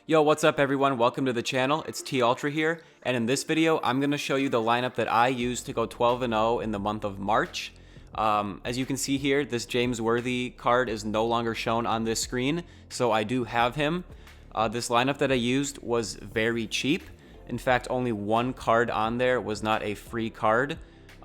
Yo, what's up everyone? Welcome to the channel. It's T Ultra here, and in this video, I'm going to show you the lineup that I used to go 12-0 in the month of March. As you can see here, this James Worthy card is no longer shown on this screen, so I do have him. This lineup that I used was very cheap. In fact, only one card on there was not a free card,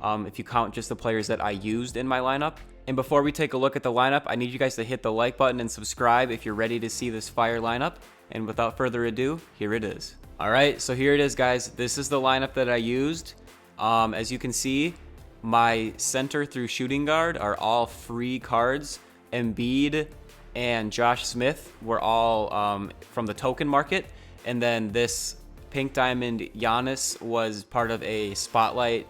if you count just the players that I used in my lineup. And before we take a look at the lineup, I need you guys to hit the like button and subscribe if you're ready to see this fire lineup. And without further ado, here it is. Alright, so here it is, guys. This is the lineup that I used. As you can see, my center through shooting guard are all free cards. Embiid and Josh Smith were all from the token market. And then this Pink Diamond Giannis was part of a Spotlight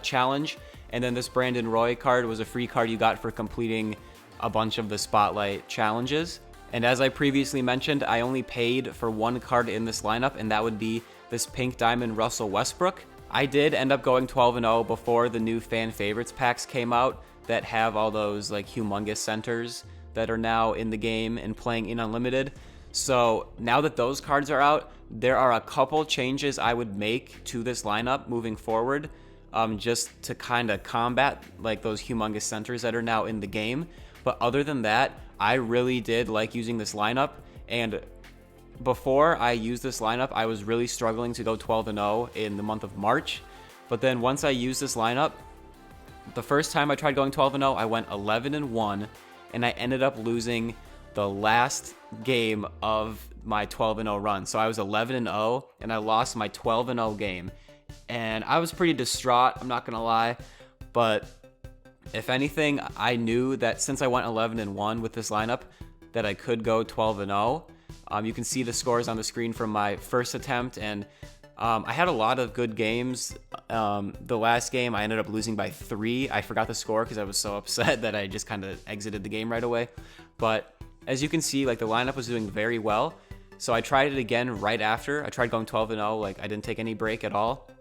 challenge. And then this Brandon Roy card was a free card you got for completing a bunch of the Spotlight challenges. And as I previously mentioned, I only paid for one card in this lineup, and that would be this Pink Diamond Russell Westbrook. I did end up going 12-0 before the new fan favorites packs came out that have all those like humongous centers that are now in the game and playing in Unlimited. So now that those cards are out, there are a couple changes I would make to this lineup moving forward, just to kind of combat like those humongous centers that are now in the game. But other than that, I really did like using this lineup, and before I used this lineup, I was really struggling to go 12-0 in the month of March. But then once I used this lineup, the first time I tried going 12-0, I went 11-1, and I ended up losing the last game of my 12-0 run. So I was 11-0, and I lost my 12-0 game, and I was pretty distraught, I'm not gonna lie. But if anything, I knew that since I went 11-1 with this lineup, that I could go 12-0. You can see the scores on the screen from my first attempt, and I had a lot of good games. The last game, I ended up losing by 3. I forgot the score because I was so upset that I just kind of exited the game right away. But as you can see, like the lineup was doing very well. So I tried it again right after. I tried going 12-0, like I didn't take any break at all.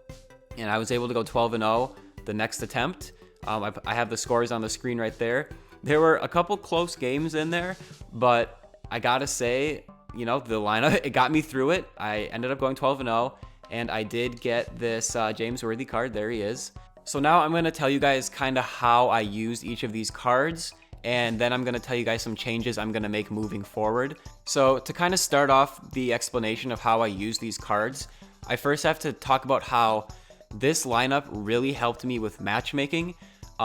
And I was able to go 12-0 the next attempt. I have the scores on the screen right there. There were a couple close games in there, but I gotta say, you know, the lineup, it got me through it. I ended up going 12-0, and I did get this James Worthy card. There he is. So now I'm gonna tell you guys kind of how I used each of these cards, and then I'm gonna tell you guys some changes I'm gonna make moving forward. So to kind of start off the explanation of how I use these cards, I first have to talk about how this lineup really helped me with matchmaking.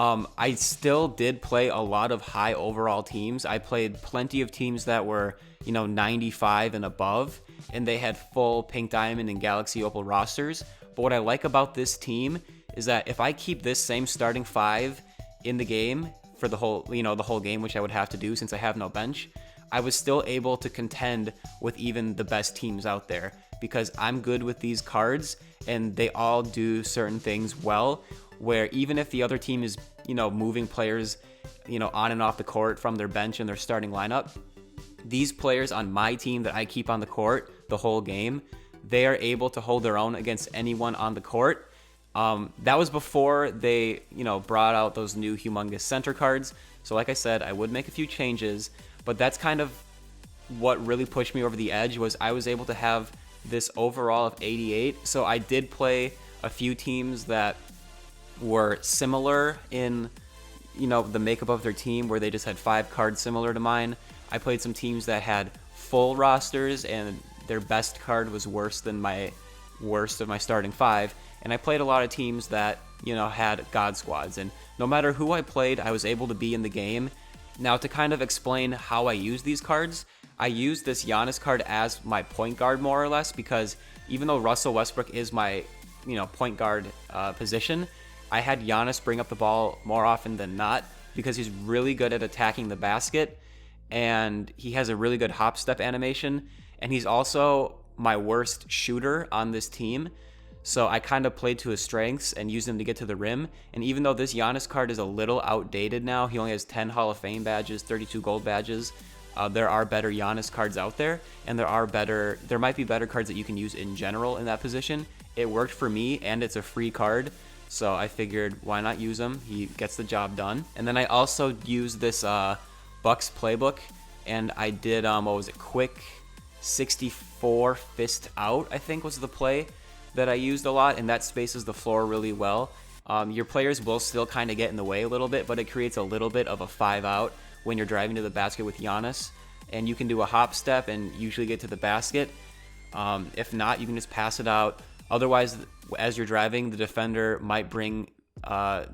I still did play a lot of high overall teams. I played plenty of teams that were, 95 and above, and they had full Pink Diamond and Galaxy Opal rosters. But what I like about this team is that if I keep this same starting 5 in the game for the whole, the whole game, which I would have to do since I have no bench, I was still able to contend with even the best teams out there because I'm good with these cards and they all do certain things well, where even if the other team is, moving players, on and off the court from their bench and their starting lineup, these players on my team that I keep on the court the whole game, they are able to hold their own against anyone on the court. That was before they, brought out those new humongous center cards. So like I said, I would make a few changes, but that's kind of what really pushed me over the edge. Was I was able to have this overall of 88. So I did play a few teams that were similar in, the makeup of their team, where they just had 5 cards similar to mine. I played some teams that had full rosters and their best card was worse than my worst of my starting 5. And I played a lot of teams that, had God squads. And no matter who I played, I was able to be in the game. Now, to kind of explain how I use these cards, I use this Giannis card as my point guard more or less, because even though Russell Westbrook is my, point guard position, I had Giannis bring up the ball more often than not because he's really good at attacking the basket and he has a really good hop step animation, and he's also my worst shooter on this team. So I kind of played to his strengths and used him to get to the rim. And even though this Giannis card is a little outdated now, he only has 10 Hall of Fame badges, 32 gold badges. There are better Giannis cards out there, and there might be better cards that you can use in general in that position. It worked for me, and it's a free card, so I figured why not use him? He gets the job done. And then I also used this Bucks playbook, and I did quick 64 fist out, I think was the play that I used a lot, and that spaces the floor really well. Your players will still kind of get in the way a little bit, but it creates a little bit of a 5 out when you're driving to the basket with Giannis. And you can do a hop step and usually get to the basket. If not, you can just pass it out. Otherwise, as you're driving, the defender might bring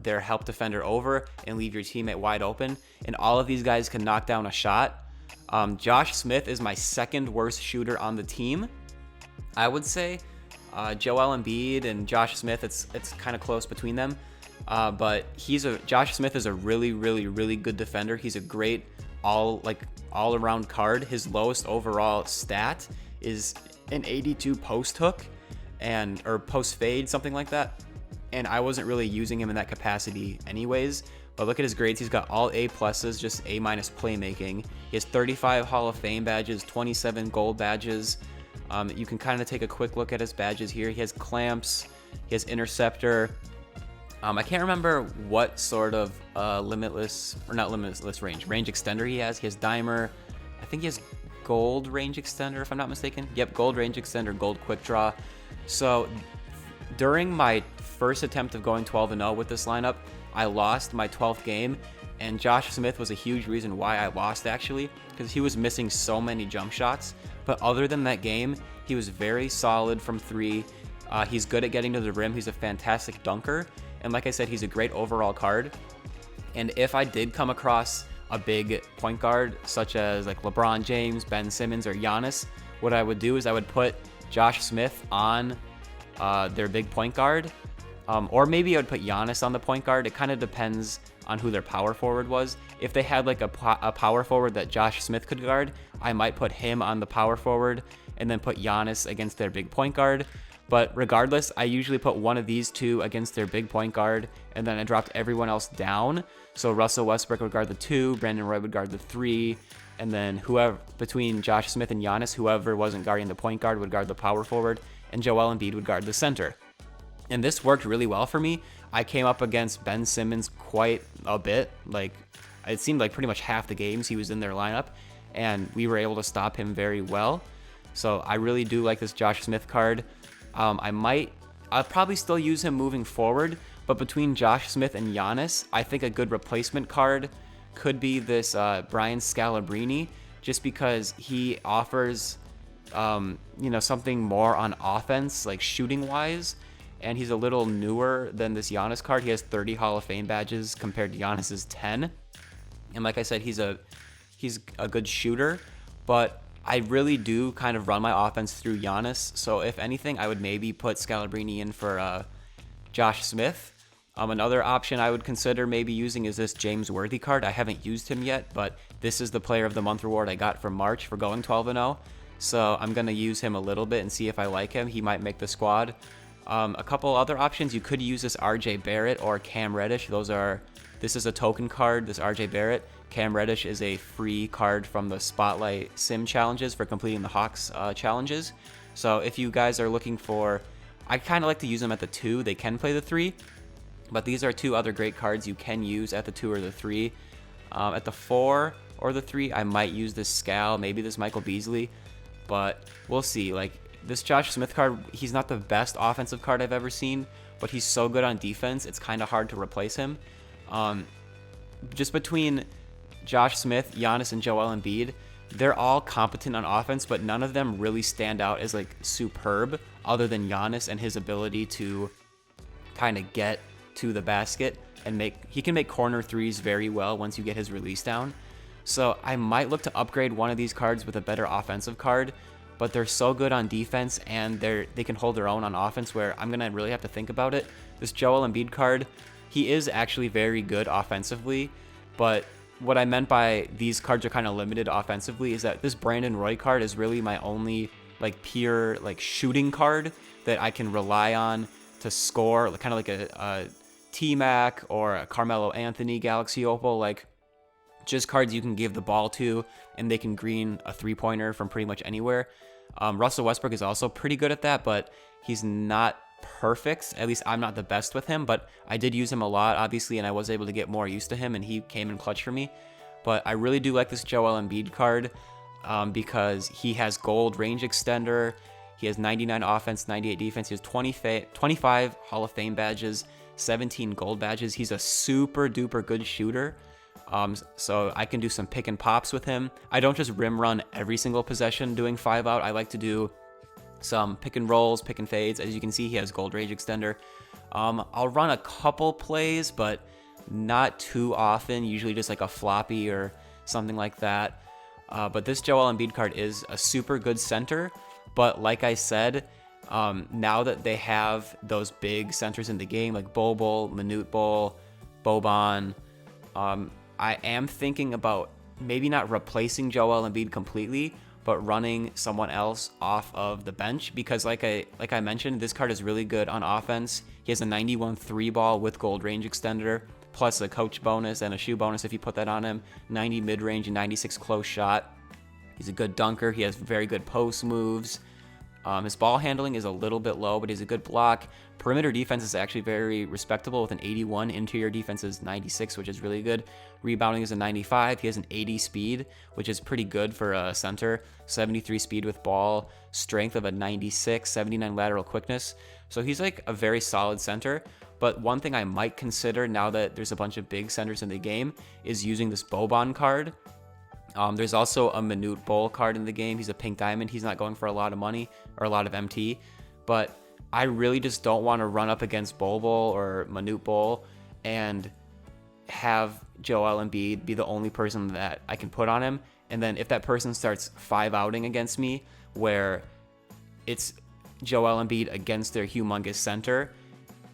their help defender over and leave your teammate wide open. And all of these guys can knock down a shot. Josh Smith is my second worst shooter on the team, I would say. Joel Embiid and Josh Smith, it's kind of close between them. But Josh Smith is a really, really, really good defender. He's a great all-around card. His lowest overall stat is an 82 post hook or post fade, something like that. And I wasn't really using him in that capacity anyways. But look at his grades. He's got all A pluses, just A minus playmaking. He has 35 Hall of Fame badges, 27 gold badges. You can kind of take a quick look at his badges here. He has clamps, he has interceptor. I can't remember what sort of range extender he has. He has dimer. I think he has gold range extender, if I'm not mistaken. Yep, gold range extender, gold quick draw. So during my first attempt of going 12-0 with this lineup, I lost my 12th game, and Josh Smith was a huge reason why I lost, actually, because he was missing so many jump shots. But other than that game, he was very solid from 3. He's good at getting to the rim. He's a fantastic dunker. And like I said, he's a great overall card. And if I did come across a big point guard, such as like LeBron James, Ben Simmons, or Giannis, what I would do is I would put Josh Smith on their big point guard. Or maybe I would put Giannis on the point guard. It kind of depends on who their power forward was. If they had like a power forward that Josh Smith could guard, I might put him on the power forward and then put Giannis against their big point guard. But regardless, I usually put one of these two against their big point guard, and then I dropped everyone else down. So Russell Westbrook would guard the 2, Brandon Roy would guard the 3, and then whoever between Josh Smith and Giannis, whoever wasn't guarding the point guard would guard the power forward, and Joel Embiid would guard the center. And this worked really well for me. I came up against Ben Simmons quite a bit. Like, it seemed like pretty much half the games he was in their lineup, and we were able to stop him very well. So I really do like this Josh Smith card. I'll probably still use him moving forward, but between Josh Smith and Giannis, I think a good replacement card could be this Brian Scalabrine, just because he offers something more on offense, like shooting wise. And he's a little newer than this Giannis card. He has 30 Hall of Fame badges compared to Giannis's 10. And like I said, he's a good shooter, but I really do kind of run my offense through Giannis. So if anything, I would maybe put Scalabrine in for Josh Smith. Another option I would consider maybe using is this James Worthy card. I haven't used him yet, but this is the Player of the Month reward I got from March for going 12-0. So I'm going to use him a little bit and see if I like him. He might make the squad. A couple other options, you could use this RJ Barrett or Cam Reddish. This is a token card, this RJ Barrett. Cam Reddish is a free card from the Spotlight Sim challenges for completing the Hawks challenges. So if you guys are looking for, I kind of like to use them at the 2. They can play the 3, but these are 2 other great cards you can use at the 2 or the 3. At the 4 or the 3, I might use this Scal, maybe this Michael Beasley, but we'll see. Like, this Josh Smith card, he's not the best offensive card I've ever seen, but he's so good on defense, it's kind of hard to replace him. Just between Josh Smith, Giannis, and Joel Embiid, they're all competent on offense, but none of them really stand out as like superb, other than Giannis and his ability to kind of get to the basket and he can make corner threes very well once you get his release down. So I might look to upgrade one of these cards with a better offensive card, but they're so good on defense and they can hold their own on offense where I'm gonna really have to think about it. This Joel Embiid card, he is actually very good offensively, but what I meant by these cards are kind of limited offensively is that this Brandon Roy card is really my only like pure like shooting card that I can rely on to score, kind of like a T-Mac or a Carmelo Anthony Galaxy Opal, like just cards you can give the ball to and they can green a 3-pointer from pretty much anywhere. Russell Westbrook is also pretty good at that, but he's not perfect. At least I'm not the best with him, but I did use him a lot, obviously, and I was able to get more used to him, and he came in clutch for me. But I really do like this Joel Embiid card. because he has gold range extender. He has 99 offense, 98 defense. He has 25 Hall of Fame badges, 17 gold badges. He's a super duper good shooter. So I can do some pick and pops with him. I don't just rim run every single possession doing 5 out. I like to do some pick and rolls, pick and fades. As you can see, he has gold range extender. I'll run a couple plays, but not too often. Usually just like a floppy or something like that. But this Joel Embiid card is a super good center. But like I said, now that they have those big centers in the game, like Bol, Manute Bol, Boban, I am thinking about maybe not replacing Joel Embiid completely, but running someone else off of the bench, because like I mentioned, this card is really good on offense. He has a 91 3 ball with gold range extender, plus a coach bonus and a shoe bonus if you put that on him, 90 mid-range and 96 close shot. He's a good dunker. He has very good post moves. His ball handling is a little bit low, but he's a good block. Perimeter defense is actually very respectable with an 81. Interior defense is 96, which is really good. Rebounding is a 95. He has an 80 speed, which is pretty good for a center. 73 speed with ball. Strength of a 96. 79 lateral quickness. So he's like a very solid center. But one thing I might consider now that there's a bunch of big centers in the game is using this Boban card. There's also a Manute Bol card in the game. He's a pink diamond. He's not going for a lot of money or a lot of MT, but I really just don't want to run up against Bol or Manute Bol and have Joel Embiid be the only person that I can put on him. And then if that person starts 5-outing against me, where it's Joel Embiid against their humongous center,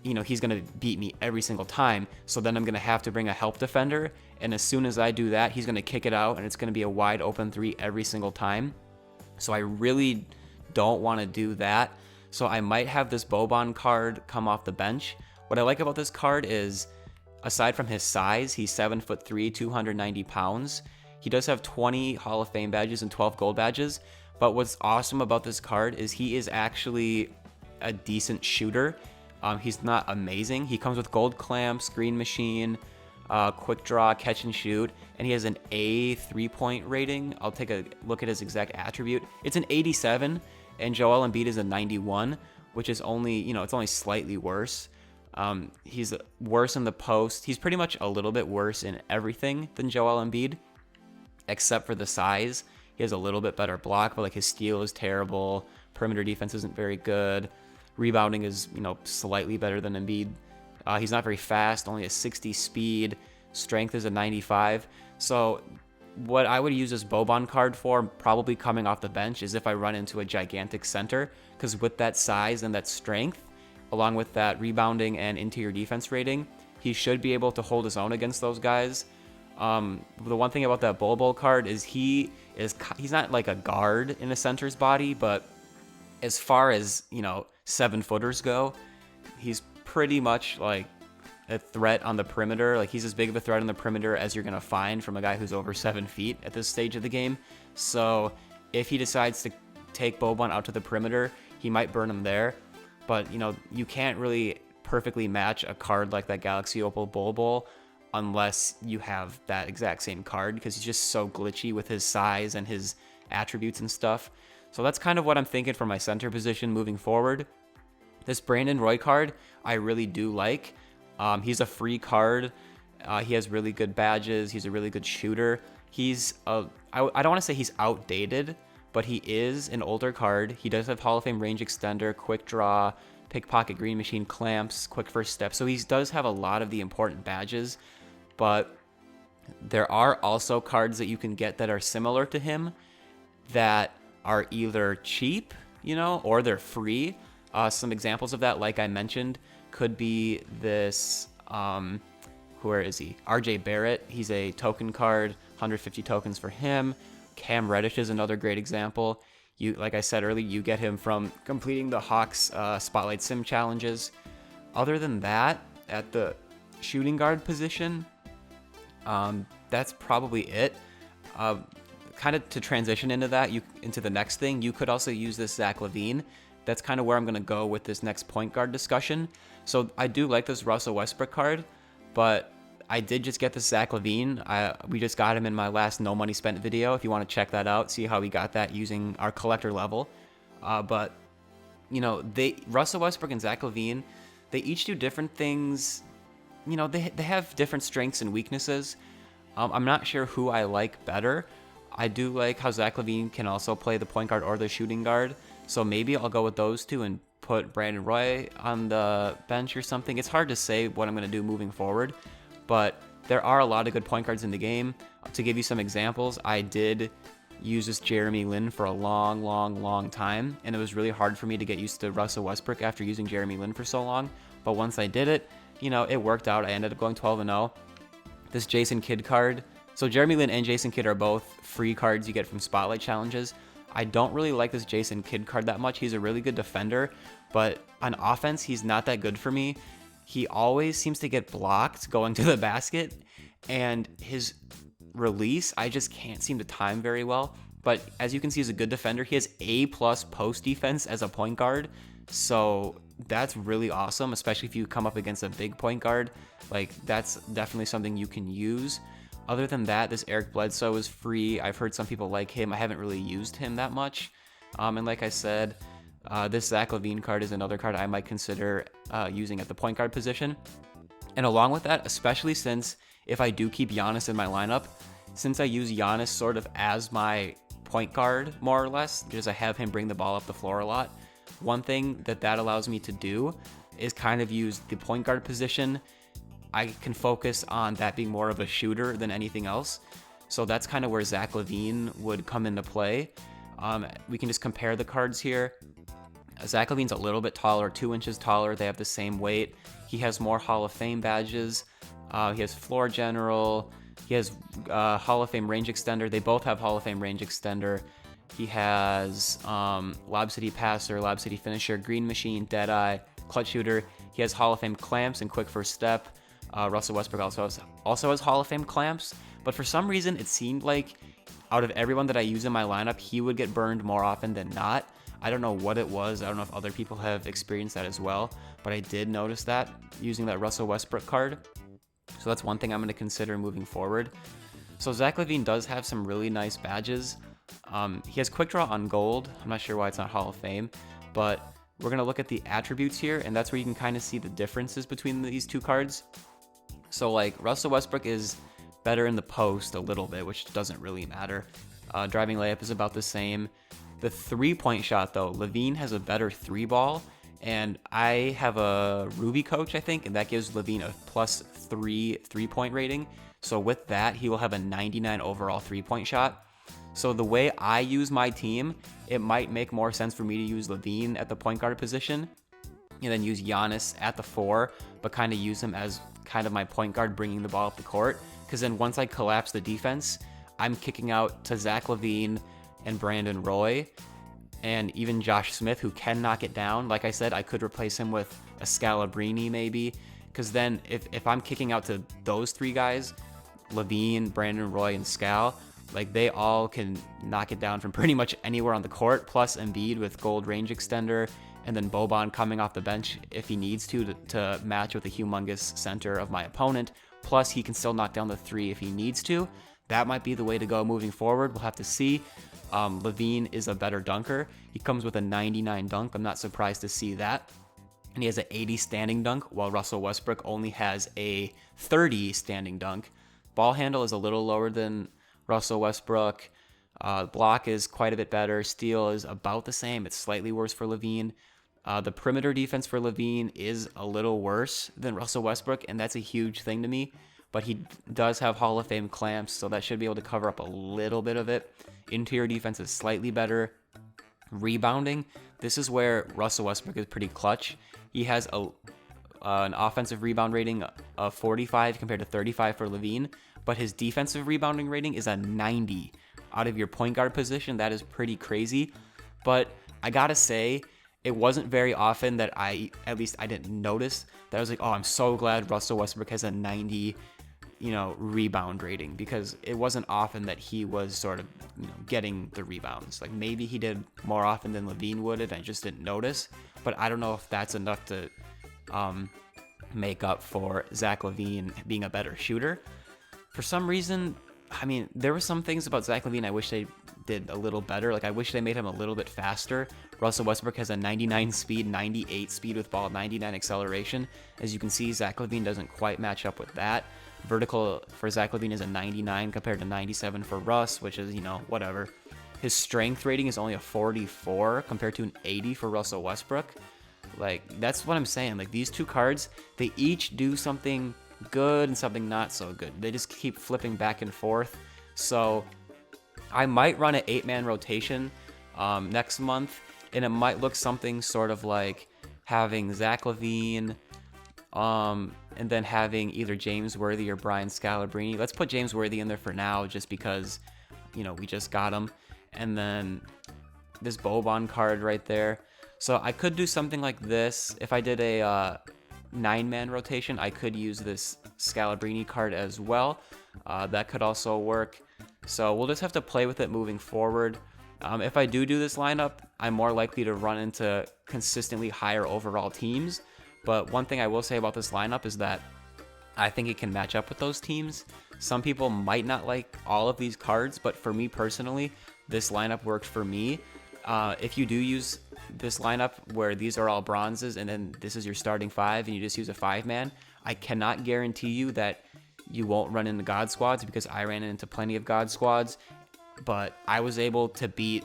you know, he's going to beat me every single time. So then I'm going to have to bring a help defender. And as soon as I do that, he's going to kick it out and it's going to be a wide open 3 every single time. So I really don't want to do that. So I might have this Boban card come off the bench. What I like about this card is, aside from his size, he's 7'3", 290 pounds. He does have 20 Hall of Fame badges and 12 gold badges. But what's awesome about this card is he is actually a decent shooter. He's not amazing. He comes with gold clamp, screen machine, quick draw, catch and shoot, and he has an A 3-point rating. I'll take a look at his exact attribute. It's an 87, and Joel Embiid is a 91, which is only, you know, it's only slightly worse. He's worse in the post. He's pretty much a little bit worse in everything than Joel Embiid, except for the size. He has a little bit better block, but like his steal is terrible. Perimeter defense isn't very good. Rebounding is, you know, slightly better than Embiid. He's not very fast, only a 60 speed. Strength is a 95. So what I would use this Boban card for, probably coming off the bench, is if I run into a gigantic center, because with that size and that strength, along with that rebounding and interior defense rating, he should be able to hold his own against those guys. The one thing about that Bol card is he's not like a guard in a center's body, but as far as, you know, 7-footers go, he's pretty much like a threat on the perimeter. Like, he's as big of a threat on the perimeter as you're gonna find from a guy who's over 7 feet at this stage of the game. So if he decides to take Boban out to the perimeter, he might burn him there. But, you know, you can't really perfectly match a card like that Galaxy Opal Bol unless you have that exact same card, because he's just so glitchy with his size and his attributes and stuff. So that's kind of what I'm thinking for my center position moving forward. This Brandon Roy card, I really do like. He's a free card. He has really good badges. He's a really good shooter. I don't want to say he's outdated, but he is an older card. He does have Hall of Fame range extender, quick draw, pickpocket, green machine, clamps, quick first step. So he does have a lot of the important badges, but there are also cards that you can get that are similar to him that are either cheap, you know, or they're free. Some examples of that, like I mentioned, could be this, where is he? RJ Barrett. He's a token card, 150 tokens for him. Cam Reddish is another great example. Like I said earlier, you get him from completing the Hawks Spotlight Sim challenges. Other than that, at the shooting guard position, that's probably it. Kind of to transition into that, into the next thing, you could also use this Zach LaVine. That's kind of where I'm going to go with this next point guard discussion. So I do like this Russell Westbrook card, but I did just get this Zach LaVine. We just got him in my last no money spent video. If you want to check that out, see how we got that using our collector level. But you know, Russell Westbrook and Zach LaVine, they each do different things. You know, they have different strengths and weaknesses. I'm not sure who I like better. I do like how Zach LaVine can also play the point guard or the shooting guard. So maybe I'll go with those two and put Brandon Roy on the bench or something. It's hard to say what I'm going to do moving forward, but there are a lot of good point guards in the game. To give you some examples, I did use this Jeremy Lin for a long time, and it was really hard for me to get used to Russell Westbrook after using Jeremy Lin for so long. But once I did it, you know, it worked out. I ended up going 12-0. This Jason Kidd card. So Jeremy Lin and Jason Kidd are both free cards you get from Spotlight Challenges. I don't really like this Jason Kidd card that much. He's a really good defender, but on offense, he's not that good for me. He always seems to get blocked going to the basket, and his release, I just can't seem to time very well. But as you can see, he's a good defender. He has A+ post defense as a point guard, so that's really awesome, especially if you come up against a big point guard. Like, that's definitely something you can use. Other than that, this Eric Bledsoe is free. I've heard some people like him. I haven't really used him that much. And like I said, this Zach LaVine card is another card I might consider using at the point guard position. And along with that, especially since if I do keep Giannis in my lineup, since I use Giannis sort of as my point guard, more or less, because I have him bring the ball up the floor a lot, one thing that allows me to do is kind of use the point guard position. I can focus on that being more of a shooter than anything else. So that's kind of where Zach LaVine would come into play. We can just compare the cards here. Zach LaVine's a little bit taller, 2 inches taller. They have the same weight. He has more Hall of Fame badges. He has floor general. He has Hall of Fame range extender. They both have Hall of Fame range extender. He has Lob City passer, Lob City finisher, green machine, deadeye, clutch shooter. He has Hall of Fame clamps and quick first step. Russell Westbrook also has Hall of Fame clamps, but for some reason it seemed like out of everyone that I use in my lineup, he would get burned more often than not. I don't know what it was. I don't know if other people have experienced that as well, but I did notice that using that Russell Westbrook card. So that's one thing I'm going to consider moving forward. So Zach LaVine does have some really nice badges. He has quick draw on gold. I'm not sure why it's not Hall of Fame, but we're going to look at the attributes here, and that's where you can kind of see the differences between these two cards. So like Russell Westbrook is better in the post a little bit, which doesn't really matter. Driving layup is about the same. The 3-point shot though, LaVine has a better 3-ball, and I have a Ruby coach, I think, and that gives LaVine a +3 3-point rating. So with that, he will have a 99 overall 3-point shot. So the way I use my team, it might make more sense for me to use LaVine at the point guard position and then use Giannis at the 4, but kind of use him as kind of my point guard bringing the ball up the court. Because then once I collapse the defense, I'm kicking out to Zach LaVine and Brandon Roy and even Josh Smith, who can knock it down. Like I said, I could replace him with a Scalabrine maybe, because then if I'm kicking out to those 3 guys, LaVine, Brandon Roy, and Scal, like they all can knock it down from pretty much anywhere on the court, plus Embiid with gold range extender, and then Boban coming off the bench if he needs to match with the humongous center of my opponent. Plus, he can still knock down the 3 if he needs to. That might be the way to go moving forward. We'll have to see. LaVine is a better dunker. He comes with a 99 dunk. I'm not surprised to see that. And he has an 80 standing dunk, while Russell Westbrook only has a 30 standing dunk. Ball handle is a little lower than Russell Westbrook. Block is quite a bit better. Steal is about the same. It's slightly worse for LaVine. The perimeter defense for LaVine is a little worse than Russell Westbrook, and that's a huge thing to me. But he does have Hall of Fame clamps, so that should be able to cover up a little bit of it. Interior defense is slightly better. Rebounding, this is where Russell Westbrook is pretty clutch. He has an offensive rebound rating of 45 compared to 35 for LaVine, but his defensive rebounding rating is a 90. Out of your point guard position, that is pretty crazy. But I gotta say, it wasn't very often that I didn't notice that. I was like, oh, I'm so glad Russell Westbrook has a 90, rebound rating, because it wasn't often that he was sort of, getting the rebounds. Like maybe he did more often than LaVine would, and I just didn't notice. But I don't know if that's enough to make up for Zach LaVine being a better shooter. For some reason, I mean, there were some things about Zach LaVine I wish they did a little better. Like, I wish they made him a little bit faster. Russell Westbrook has a 99 speed, 98 speed with ball, 99 acceleration. As you can see, Zach LaVine doesn't quite match up with that. Vertical for Zach LaVine is a 99 compared to 97 for Russ, which is, you know, whatever. His strength rating is only a 44 compared to an 80 for Russell Westbrook. Like, that's what I'm saying. Like, these two cards, they each do something good and something not so good. They just keep flipping back and forth. So I might run an 8-man rotation next month, and it might look something sort of like having Zach LaVine, and then having either James Worthy or Brian Scalabrine. Let's put James Worthy in there for now, just because, you know, we just got him. And then this Boban card right there. So I could do something like this. If I did a 9-man rotation, I could use this Scalabrine card as well. That could also work. So we'll just have to play with it moving forward. If I do this lineup, I'm more likely to run into consistently higher overall teams. But one thing I will say about this lineup is that I think it can match up with those teams. Some people might not like all of these cards, but for me personally, this lineup worked for me. If you do use this lineup where these are all bronzes and then this is your starting 5 and you just use a 5-man, I cannot guarantee you that you won't run into God squads, because I ran into plenty of God squads, but I was able to beat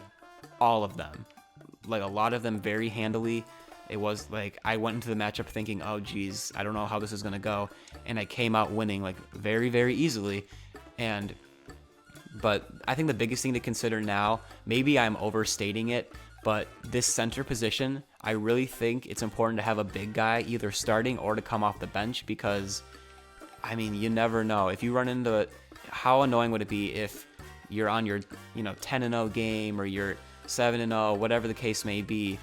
all of them, like a lot of them, very handily. It was like I went into the matchup thinking, oh geez, I don't know how this is going to go, and I came out winning like very, very easily. But I think the biggest thing to consider now, maybe I'm overstating it, but this center position, I really think it's important to have a big guy either starting or to come off the bench, because, I mean, you never know. If you run into, how annoying would it be if you're on your, 10-0 game or your 7-0, whatever the case may be,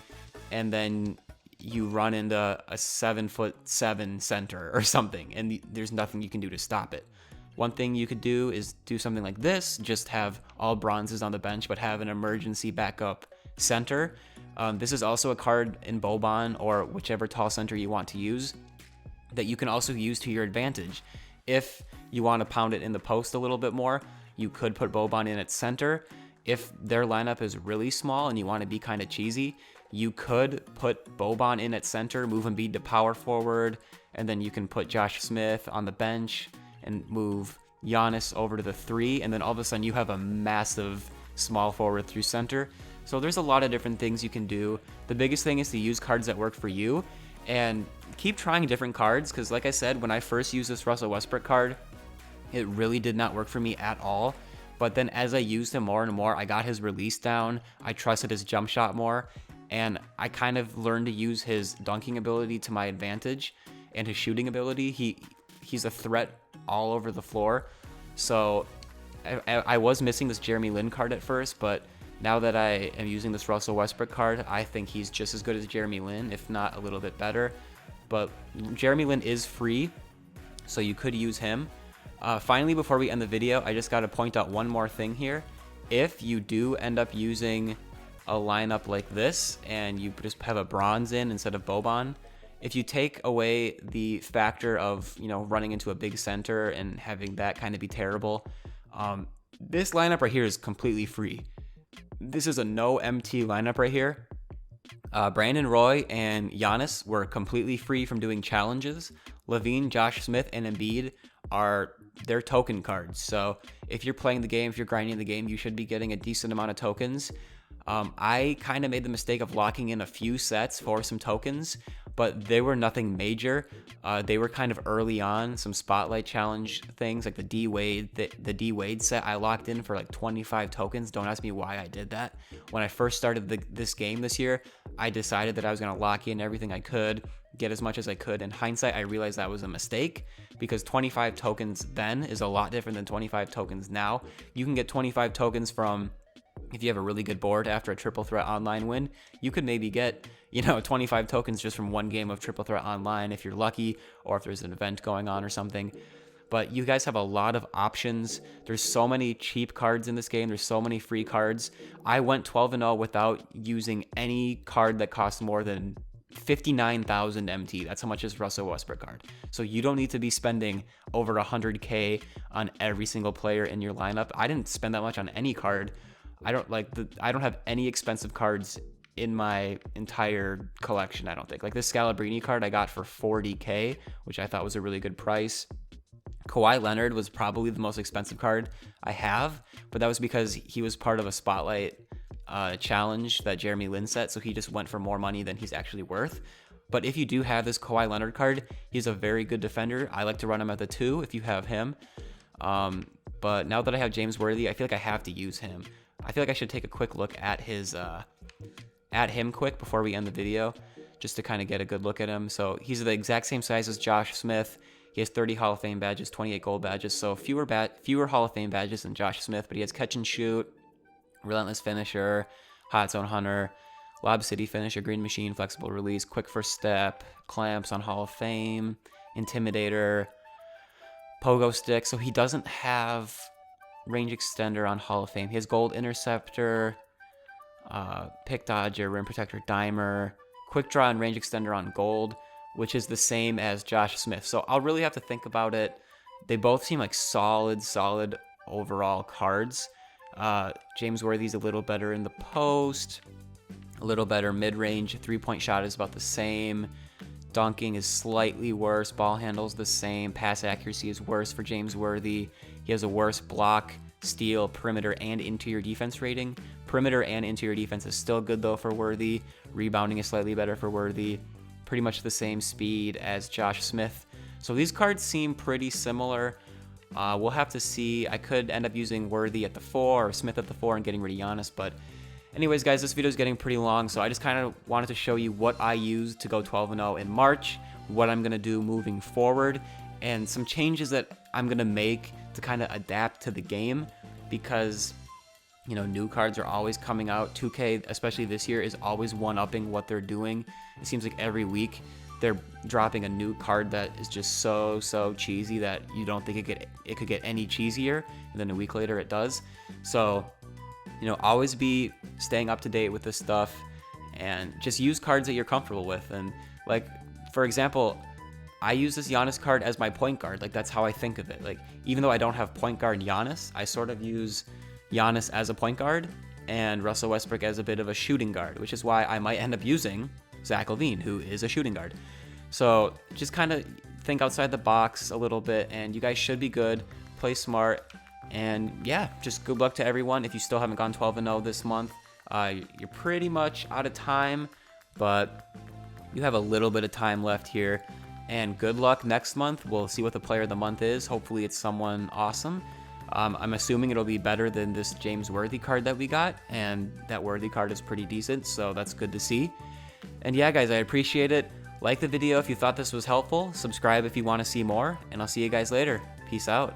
and then you run into a 7'7" center or something, and there's nothing you can do to stop it. One thing you could do is do something like this, just have all bronzes on the bench, but have an emergency backup center. This is also a card in Boban or whichever tall center you want to use that you can also use to your advantage. If you want to pound it in the post a little bit more, you could put Boban in at center. If their lineup is really small and you want to be kind of cheesy, you could put Boban in at center, move Embiid to power forward, and then you can put Josh Smith on the bench and move Giannis over to the 3, and then all of a sudden you have a massive small forward through center. So there's a lot of different things you can do. The biggest thing is to use cards that work for you, and keep trying different cards, because like I said, when I first used this Russell Westbrook card, it really did not work for me at all. But then as I used him more and more, I got his release down, I trusted his jump shot more, and I kind of learned to use his dunking ability to my advantage and his shooting ability. He's a threat all over the floor. So I was missing this Jeremy Lin card at first, but now that I am using this Russell Westbrook card, I think he's just as good as Jeremy Lin, if not a little bit better. But Jeremy Lin is free, so you could use him. Finally, before we end the video, I just got to point out one more thing here. If you do end up using a lineup like this and you just have a bronze in instead of Boban, if you take away the factor of, running into a big center and having that kind of be terrible, this lineup right here is completely free. This is a no MT lineup right here. Brandon Roy and Giannis were completely free from doing challenges. LaVine, Josh Smith, and Embiid are their token cards. So if you're playing the game, if you're grinding the game, you should be getting a decent amount of tokens. I kind of made the mistake of locking in a few sets for some tokens, but they were nothing major. They were kind of early on, some spotlight challenge things like the D Wade set I locked in for like 25 tokens. Don't ask me why I did that. When I first started this game this year, I decided that I was going to lock in everything I could, get as much as I could. In hindsight, I realized that was a mistake, because 25 tokens then is a lot different than 25 tokens now. You can get 25 tokens from, if you have a really good board after a triple threat online win, you could maybe get 25 tokens just from one game of triple threat online if you're lucky, or if there's an event going on or something. But you guys have a lot of options. There's so many cheap cards in this game. There's so many free cards. I went 12-0 without using any card that cost more than 59,000 MT. That's how much this Russell Westbrook card. So you don't need to be spending over 100K on every single player in your lineup. I didn't spend that much on any card. I don't have any expensive cards in my entire collection, I don't think. Like this Scalabrini card I got for 40K, which I thought was a really good price. Kawhi Leonard was probably the most expensive card I have, but that was because he was part of a spotlight challenge that Jeremy Lin set, so he just went for more money than he's actually worth. But if you do have this Kawhi Leonard card, he's a very good defender. I like to run him at the 2 if you have him. But now that I have James Worthy, I feel like I have to use him. I feel like I should take a quick look at his at him quick before we end the video, just to kind of get a good look at him. So he's the exact same size as Josh Smith. He has 30 Hall of Fame badges, 28 gold badges, so fewer Hall of Fame badges than Josh Smith, but he has catch and shoot, relentless finisher, hot zone hunter, lob city finisher, green machine, flexible release, quick first step, clamps on Hall of Fame, intimidator, pogo stick. So he doesn't have range extender on Hall of Fame. He has gold interceptor, pick dodger, rim protector, dimer, quick draw and range extender on gold, which is the same as Josh Smith. So I'll really have to think about it. They both seem like solid overall cards. James Worthy's a little better in the post, a little better mid-range. 3-point shot is about the same. Dunking is slightly worse. Ball handle's the same. Pass accuracy is worse for James Worthy. He has a worse block, steal, perimeter, and interior defense rating. Perimeter and interior defense is still good though for Worthy. Rebounding is slightly better for Worthy. Pretty much the same speed as Josh Smith. So these cards seem pretty similar. We'll have to see. I could end up using Worthy at the 4 or Smith at the 4 and getting rid of Giannis. But anyways, guys, this video is getting pretty long, so I just kind of wanted to show you what I used to go 12-0 in March, what I'm going to do moving forward, and some changes that I'm going to make to kind of adapt to the game, because you know, new cards are always coming out. 2K, especially this year, is always one-upping what they're doing. It seems like every week they're dropping a new card that is just so cheesy that you don't think it could get any cheesier, and then a week later it does. So, you know, always be staying up to date with this stuff, and just use cards that you're comfortable with. And like, for example, I use this Giannis card as my point guard. Like, that's how I think of it. Like, even though I don't have point guard Giannis, I sort of use Giannis as a point guard and Russell Westbrook as a bit of a shooting guard, which is why I might end up using Zach LaVine, who is a shooting guard. So just kind of think outside the box a little bit, and you guys should be good. Play smart, and yeah, just good luck to everyone. If you still haven't gone 12-0 this month, you're pretty much out of time, but you have a little bit of time left here. And good luck next month. We'll see what the player of the month is. Hopefully it's someone awesome. I'm assuming it'll be better than this James Worthy card that we got, and that Worthy card is pretty decent, so that's good to see. And yeah, guys, I appreciate it. Like the video if you thought this was helpful. Subscribe if you want to see more, and I'll see you guys later. Peace out.